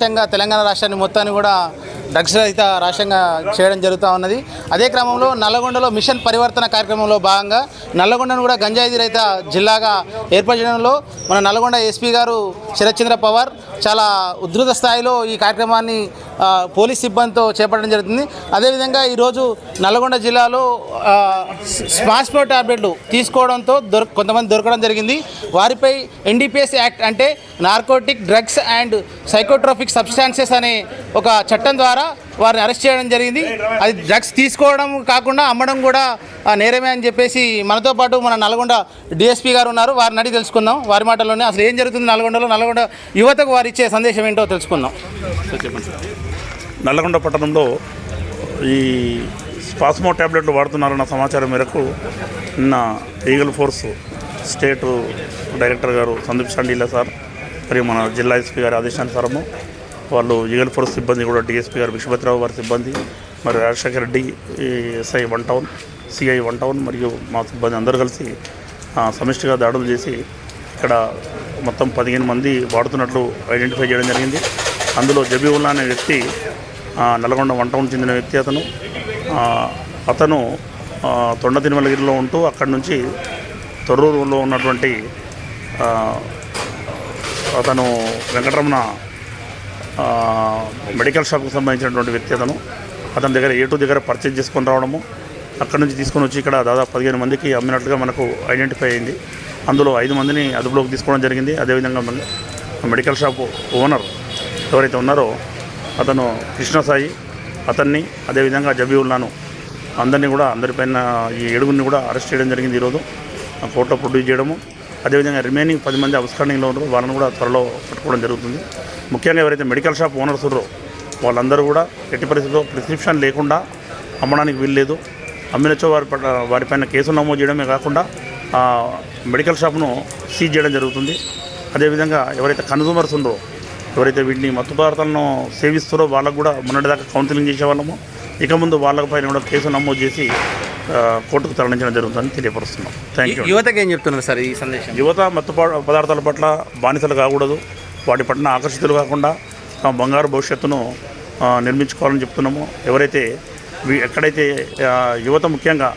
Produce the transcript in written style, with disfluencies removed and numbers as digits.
తెలంగాణ రాష్ట్రాన్ని మొత్తాన్ని కూడా డ్రగ్స్ రహిత రాష్ట్రంగా చేయడం జరుగుతూ ఉన్నది. అదే క్రమంలో నల్లగొండలో మిషన్ పరివర్తన కార్యక్రమంలో భాగంగా నల్లగొండను కూడా గంజాయి రహిత జిల్లాగా ఏర్పరచడంలో మన నల్లగొండ ఎస్పీ గారు శరత్చంద్ర పవార్ చాలా ఉధృత స్థాయిలో ఈ కార్యక్రమాన్ని పోలీస్ సిబ్బందితో చేపట్టడం జరుగుతుంది. అదేవిధంగా ఈరోజు నల్లగొండ జిల్లాలో స్మార్ట్ టాబ్లెట్లు తీసుకోవడంతో కొంతమంది దొరకడం జరిగింది. వారిపై NDPS యాక్ట్ అంటే narcotic drugs and psychotropic substances అనే ఒక చట్టం ద్వారా వారిని అరెస్ట్ చేయడం జరిగింది. అది డ్రగ్స్ తీసుకోవడం కాకుండా అమ్మడం కూడా నేరమే అని చెప్పేసి మనతో పాటు మన నల్గొండ DSP గారు ఉన్నారు. వారిని అడిగి తెలుసుకుందాం. వారి మాటల్లోనే అసలు ఏం జరుగుతుంది నల్గొండలో, నల్గొండ యువతకు వారు ఇచ్చే సందేశం ఏంటో తెలుసుకుందాం. నల్లగొండ పట్టణంలో ఈ స్పాస్మో ట్యాబ్లెట్లు వాడుతున్నారన్న సమాచారం మేరకు నిన్న ఈగల్ ఫోర్స్ స్టేట్ డైరెక్టర్ గారు సందీప్ షాండీలా సార్ మరియు మన జిల్లా ఎస్పీ గారి ఆదేశానుసారము వాళ్ళు ఈగల్ ఫోర్స్ సిబ్బంది కూడా DSP గారు విశ్వభద్రరావు వారి సిబ్బంది మరియు Rajasekhar Reddy SI 1 town CI 1 town మరియు మా సిబ్బంది అందరూ కలిసి సమిష్టిగా దాడులు చేసి ఇక్కడ మొత్తం 15 మంది వాడుతున్నట్లు ఐడెంటిఫై చేయడం జరిగింది. అందులో జబీవుల్లా అనే వ్యక్తి నల్గొండ 1 టౌన్ చెందిన వ్యక్తి. అతను తొండ తిరుమలగిరిలో ఉంటూ అక్కడి నుంచి తొర్రూరులో ఉన్నటువంటి అతను వెంకటరమణ మెడికల్ షాప్కి సంబంధించినటువంటి వ్యక్తి. అతని దగ్గర A2 దగ్గర పర్చేజ్ చేసుకొని రావడము, అక్కడి నుంచి తీసుకొని వచ్చి ఇక్కడ దాదాపు 15 మందికి అమ్మినట్లుగా మనకు ఐడెంటిఫై అయింది. అందులో 5 మందిని అదుపులోకి తీసుకోవడం జరిగింది. అదేవిధంగా మెడికల్ షాపు ఓనర్ ఎవరైతే ఉన్నారో అతను కృష్ణసాయి, అతన్ని అదేవిధంగా జబీవుల్లాను అందరిపైన ఈ 7గురిని కూడా అరెస్ట్ చేయడం జరిగింది. ఈరోజు కోర్టులో ప్రొడ్యూస్ చేయడము, అదేవిధంగా రిమైనింగ్ 10 మంది అవుట్స్టాండింగ్లో ఉన్నారో వాళ్ళని కూడా త్వరలో పట్టుకోవడం జరుగుతుంది. ముఖ్యంగా ఎవరైతే మెడికల్ షాప్ ఓనర్స్ ఉన్నారో వాళ్ళందరూ కూడా ఎట్టి పరిస్థితుల్లో ప్రిస్క్రిప్షన్ లేకుండా అమ్మడానికి వీల్లేదు. అమ్మినచో వారిపైన కేసులు నమోదు చేయడమే కాకుండా మెడికల్ షాప్ను సీజ్ చేయడం జరుగుతుంది. అదేవిధంగా ఎవరైతే కన్జ్యూమర్స్ ఉన్నారో, ఎవరైతే వీటిని మత్తు పదార్థాలను సేవిస్తారో వాళ్ళకు కూడా మొన్నటిదాకా కౌన్సిలింగ్ చేసేవాళ్ళము, ఇక ముందు వాళ్ళపైన కూడా కేసు నమోదు చేసి కోర్టుకు తరలించడం జరుగుతుందని తెలియపరుస్తున్నాం. Thank you. యువతకి ఏం చెప్తున్నారు సార్ ఈ సందేశం? యువత మత్తు పదార్థాల పట్ల బానిసలు కాకూడదు, వాటి పట్ల ఆకర్షితులు కాకుండా బంగారు భవిష్యత్తును నిర్మించుకోవాలని చెప్తున్నాము. ఎక్కడైతే యువత ముఖ్యంగా